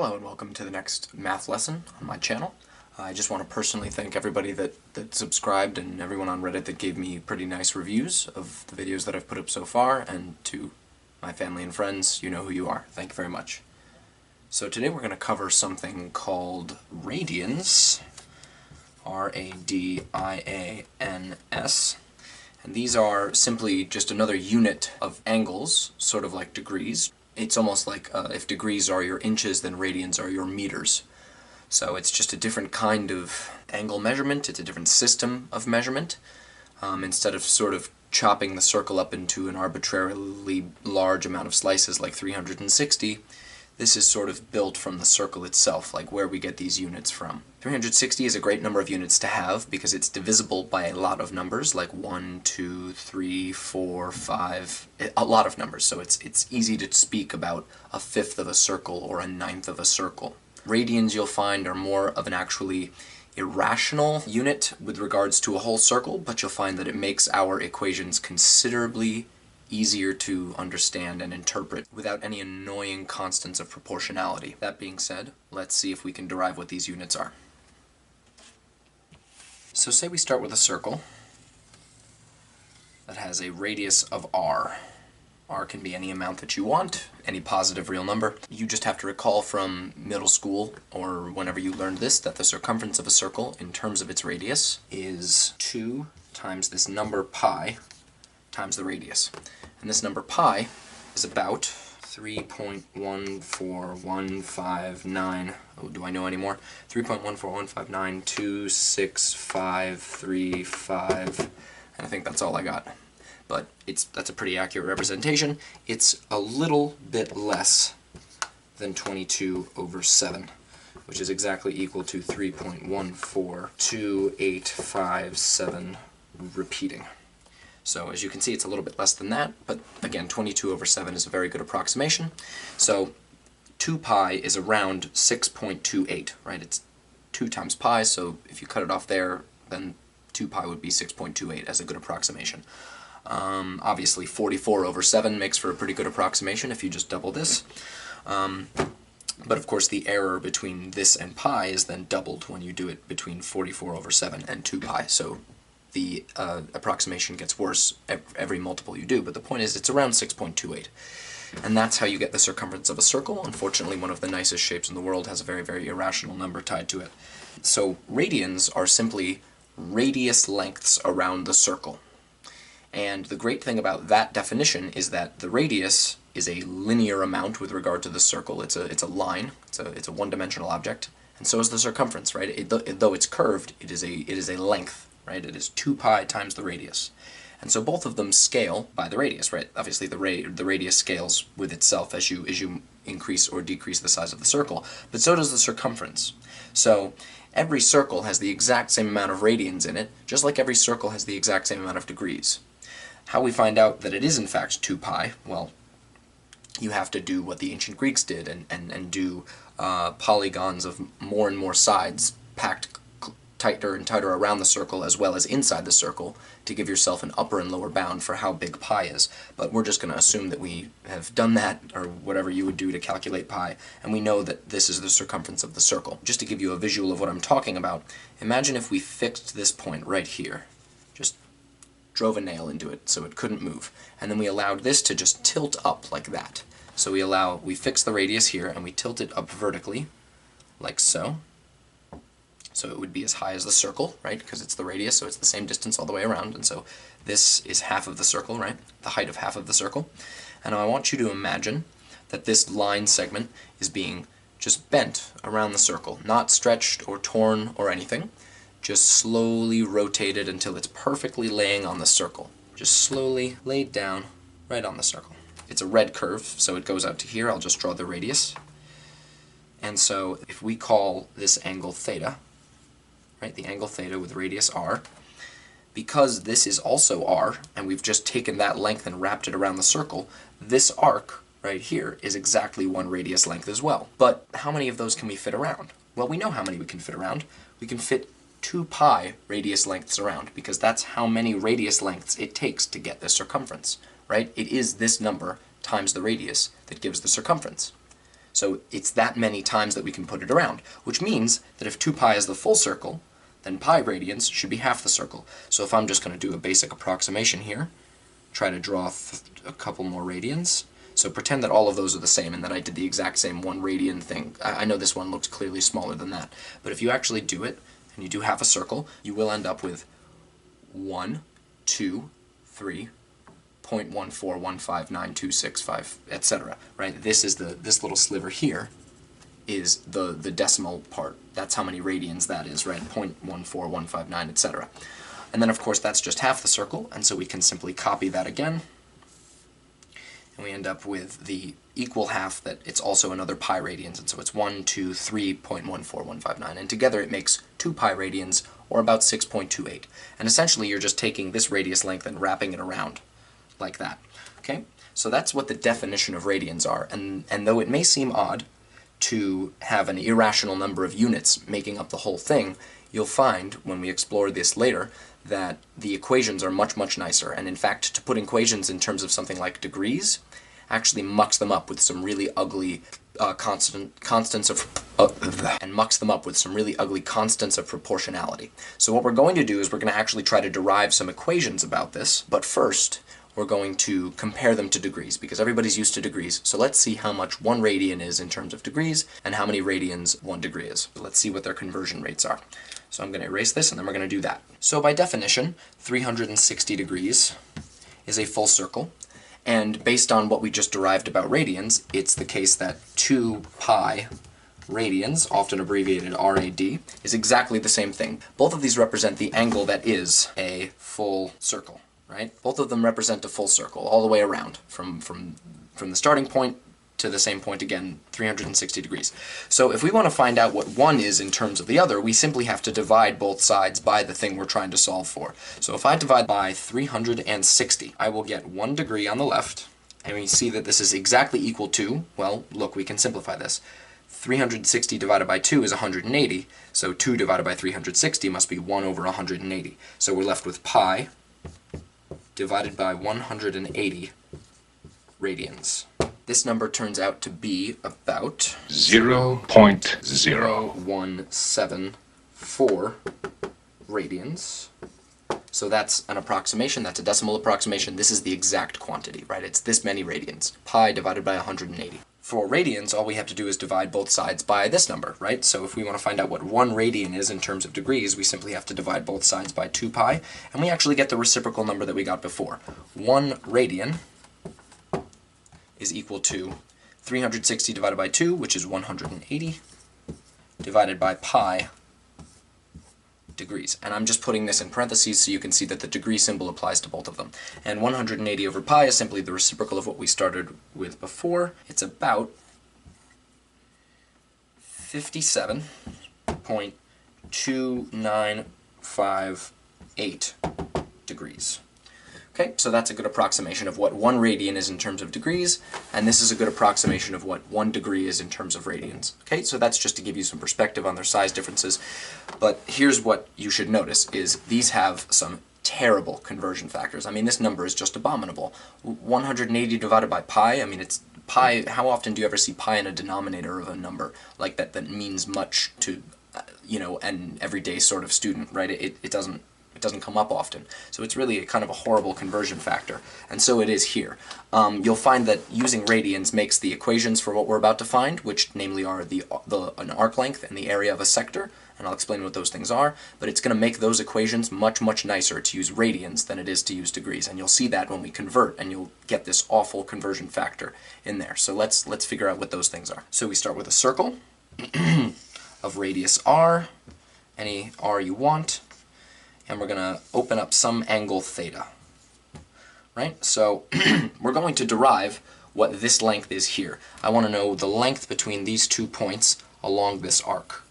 Hello and welcome to the next math lesson on my channel. I just want to personally thank everybody that subscribed and everyone on Reddit that gave me pretty nice reviews of the videos that I've put up so far, and to my family and friends, you know who you are. Thank you very much. So today we're going to cover something called radians, R-A-D-I-A-N-S, and these are simply just another unit of angles, sort of like degrees. It's almost like if degrees are your inches, then radians are your meters. So it's just a different kind of angle measurement, it's a different system of measurement. Instead of sort of chopping the circle up into an arbitrarily large amount of slices like 360, this is sort of built from the circle itself, like where we get these units from. 360 is a great number of units to have because it's divisible by a lot of numbers, like 1, 2, 3, 4, 5, a lot of numbers, so it's easy to speak about a fifth of a circle or a ninth of a circle. Radians, you'll find, are more of an actually irrational unit with regards to a whole circle, but you'll find that it makes our equations considerably easier to understand and interpret without any annoying constants of proportionality. That being said, let's see if we can derive what these units are. So say we start with a circle that has a radius of r. R can be any amount that you want, any positive real number. You just have to recall from middle school or whenever you learned this that the circumference of a circle in terms of its radius is 2 times this number pi times the radius. And this number pi is about 3.14159, oh, do I know any more? 3.14159265535, and I think that's all I got. But that's a pretty accurate representation. It's a little bit less than 22 over 7, which is exactly equal to 3.142857 repeating. So as you can see, it's a little bit less than that, but again, 22 over 7 is a very good approximation. So 2 pi is around 6.28, right? It's 2 times pi, so if you cut it off there, then 2 pi would be 6.28 as a good approximation. Obviously 44 over 7 makes for a pretty good approximation if you just double this. But of course the error between this and pi is then doubled when you do it between 44 over 7 and 2 pi, so the approximation gets worse every multiple you do, but the point is it's around 6.28. And that's how you get the circumference of a circle. Unfortunately, one of the nicest shapes in the world has a very, very irrational number tied to it. So radians are simply radius lengths around the circle. And the great thing about that definition is that the radius is a linear amount with regard to the circle. It's a line. It's a one-dimensional object. And so is the circumference, right? Though it's curved, it is a length. Right? It is 2 pi times the radius. And so both of them scale by the radius, right? Obviously the radius scales with itself as you increase or decrease the size of the circle, but so does the circumference. So every circle has the exact same amount of radians in it, just like every circle has the exact same amount of degrees. How we find out that it is in fact 2 pi, well, you have to do what the ancient Greeks did and do polygons of more and more sides packed tighter and tighter around the circle as well as inside the circle to give yourself an upper and lower bound for how big pi is. But we're just going to assume that we have done that, or whatever you would do to calculate pi, and we know that this is the circumference of the circle. Just to give you a visual of what I'm talking about, imagine if we fixed this point right here, just drove a nail into it so it couldn't move, and then we allowed this to just tilt up like that. So we fix the radius here and we tilt it up vertically, like so. So it would be as high as the circle, right, because it's the radius, so it's the same distance all the way around, and so this is half of the circle, right, the height of half of the circle. And I want you to imagine that this line segment is being just bent around the circle, not stretched or torn or anything, just slowly rotated until it's perfectly laying on the circle, just slowly laid down right on the circle. It's a red curve, so it goes out to here. I'll just draw the radius. And so if we call this angle theta, right, the angle theta with radius r, because this is also r, and we've just taken that length and wrapped it around the circle, this arc right here is exactly one radius length as well. But how many of those can we fit around? Well, we know how many we can fit around. We can fit 2 pi radius lengths around, because that's how many radius lengths it takes to get the circumference, right? It is this number times the radius that gives the circumference. So it's that many times that we can put it around, which means that if 2 pi is the full circle, then pi radians should be half the circle. So if I'm just going to do a basic approximation here, try to draw a couple more radians. So pretend that all of those are the same and that I did the exact same 1 radian thing. I know this one looks clearly smaller than that, but if you actually do it, and you do half a circle, you will end up with 1, 2, 3, 0.1415925, etc. Right? This little sliver here is the decimal part. That's how many radians that is, right? 0.14159, etc. And then of course that's just half the circle, and so we can simply copy that again, and we end up with the equal half that it's also another pi radians, and so it's 1, 2, 3.14159, and together it makes 2 pi radians, or about 6.28. And essentially you're just taking this radius length and wrapping it around like that. Okay? So that's what the definition of radians are, and though it may seem odd to have an irrational number of units making up the whole thing, you'll find, when we explore this later, that the equations are much, much nicer, and in fact, to put equations in terms of something like degrees actually mucks them up with some really ugly constants of proportionality. So what we're going to do is we're going to actually try to derive some equations about this, but first we're going to compare them to degrees, because everybody's used to degrees. So let's see how much 1 radian is in terms of degrees, and how many radians 1 degree is. Let's see what their conversion rates are. So I'm going to erase this, and then we're going to do that. So by definition, 360 degrees is a full circle, and based on what we just derived about radians, it's the case that 2 pi radians, often abbreviated RAD, is exactly the same thing. Both of these represent the angle that is a full circle, right? Both of them represent a full circle all the way around, from the starting point to the same point again, 360 degrees. So if we want to find out what one is in terms of the other, we simply have to divide both sides by the thing we're trying to solve for. So if I divide by 360, I will get 1 degree on the left, and we see that this is exactly equal to, well, look, we can simplify this. 360 divided by 2 is 180, so 2 divided by 360 must be 1 over 180. So we're left with pi divided by 180 radians. This number turns out to be about 0.0174 radians. So that's an approximation, that's a decimal approximation. This is the exact quantity, right? It's this many radians. Pi divided by 180. For radians, all we have to do is divide both sides by this number, right? So if we want to find out what 1 radian is in terms of degrees, we simply have to divide both sides by 2 pi, and we actually get the reciprocal number that we got before. 1 radian is equal to 360 divided by 2, which is 180, divided by pi degrees. And I'm just putting this in parentheses so you can see that the degree symbol applies to both of them. And 180 over pi is simply the reciprocal of what we started with before. It's about 57.2958 degrees. Okay, so that's a good approximation of what 1 radian is in terms of degrees, and this is a good approximation of what 1 degree is in terms of radians. Okay, so that's just to give you some perspective on their size differences, but here's what you should notice, is these have some terrible conversion factors. I mean, this number is just abominable. 180 divided by pi, I mean, it's pi, how often do you ever see pi in a denominator of a number like that means much to, you know, an everyday sort of student, right? It doesn't come up often. So it's really a kind of a horrible conversion factor. And so it is here. You'll find that using radians makes the equations for what we're about to find, which namely are an arc length and the area of a sector, and I'll explain what those things are, but it's going to make those equations much, much nicer to use radians than it is to use degrees. And you'll see that when we convert, and you'll get this awful conversion factor in there. So let's figure out what those things are. So we start with a circle of radius r, any r you want, and we're going to open up some angle theta, right? So we're going to derive what this length is here. I want to know the length between these 2 points along this arc.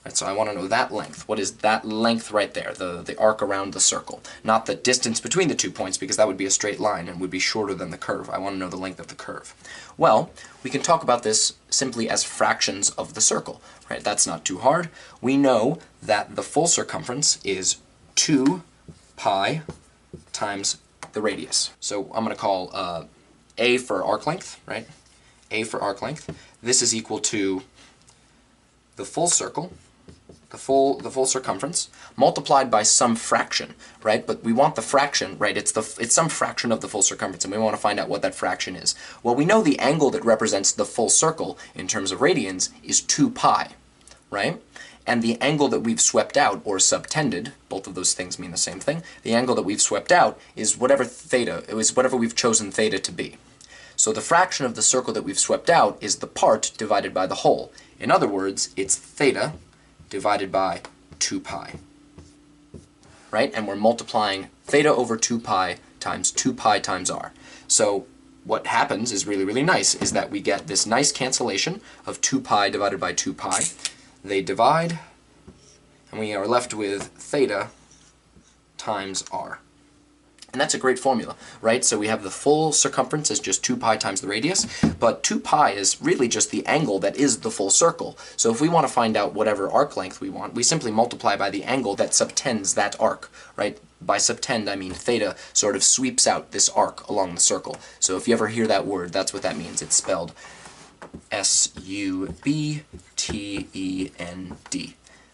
Right, so I want to know that length. What is that length right there, the arc around the circle? Not the distance between the 2 points, because that would be a straight line and would be shorter than the curve. I want to know the length of the curve. Well, we can talk about this simply as fractions of the circle, right? That's not too hard. We know that the full circumference is 2 pi times the radius. So I'm going to call A for arc length, right? A for arc length. This is equal to the full circle, the full circumference, multiplied by some fraction, right? But we want the fraction, right? It's some fraction of the full circumference, and we want to find out what that fraction is. Well, we know the angle that represents the full circle in terms of radians is 2 pi, right? And the angle that we've swept out, or subtended, both of those things mean the same thing, the angle that we've swept out is whatever theta, it was whatever we've chosen theta to be. So the fraction of the circle that we've swept out is the part divided by the whole. In other words, it's theta divided by 2 pi, right? And we're multiplying theta over 2 pi times r. So what happens is really, really nice, is that we get this nice cancellation of 2 pi divided by 2 pi. They divide, and we are left with theta times r. And that's a great formula, right? So we have the full circumference as just 2 pi times the radius, but 2 pi is really just the angle that is the full circle. So if we want to find out whatever arc length we want, we simply multiply by the angle that subtends that arc, right? By subtend, I mean theta sort of sweeps out this arc along the circle. So if you ever hear that word, that's what that means. It's spelled S-U-B-T-E-N-D.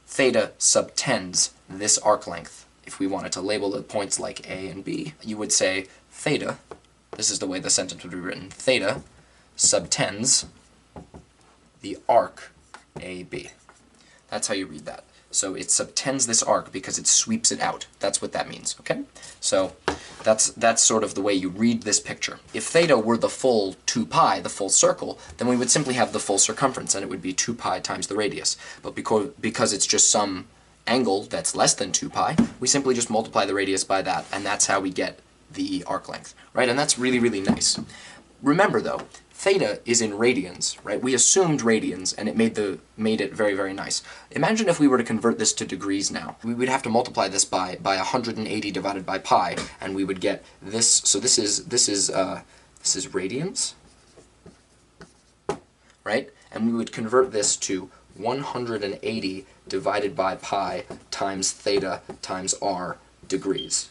Theta subtends this arc length. If we wanted to label the points like A and B, you would say theta, this is the way the sentence would be written, theta subtends the arc AB. That's how you read that. So it subtends this arc because it sweeps it out. That's what that means, okay? So that's sort of the way you read this picture. If theta were the full 2 pi, the full circle, then we would simply have the full circumference, and it would be 2 pi times the radius. But because it's just some angle that's less than 2 pi, we simply just multiply the radius by that, and that's how we get the arc length, right? And that's really, really nice. Remember though, theta is in radians, right? We assumed radians, and it made it very, very nice. Imagine if we were to convert this to degrees now. We would have to multiply this by 180 divided by pi, and we would get this. So this is radians, right? And we would convert this to 180 divided by pi times theta times r degrees.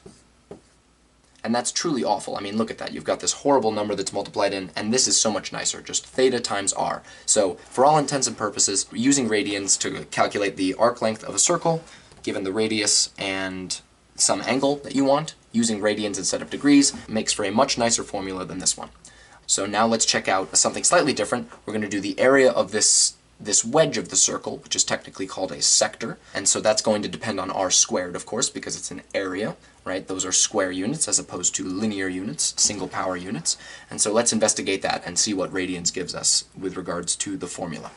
And that's truly awful. I mean, look at that. You've got this horrible number that's multiplied in, and this is so much nicer, just theta times r. So, for all intents and purposes, using radians to calculate the arc length of a circle, given the radius and some angle that you want, using radians instead of degrees, makes for a much nicer formula than this one. So now let's check out something slightly different. We're going to do the area of this wedge of the circle, which is technically called a sector, and so that's going to depend on r squared, of course, because it's an area, right? Those are square units as opposed to linear units, single power units, and so let's investigate that and see what radians gives us with regards to the formula.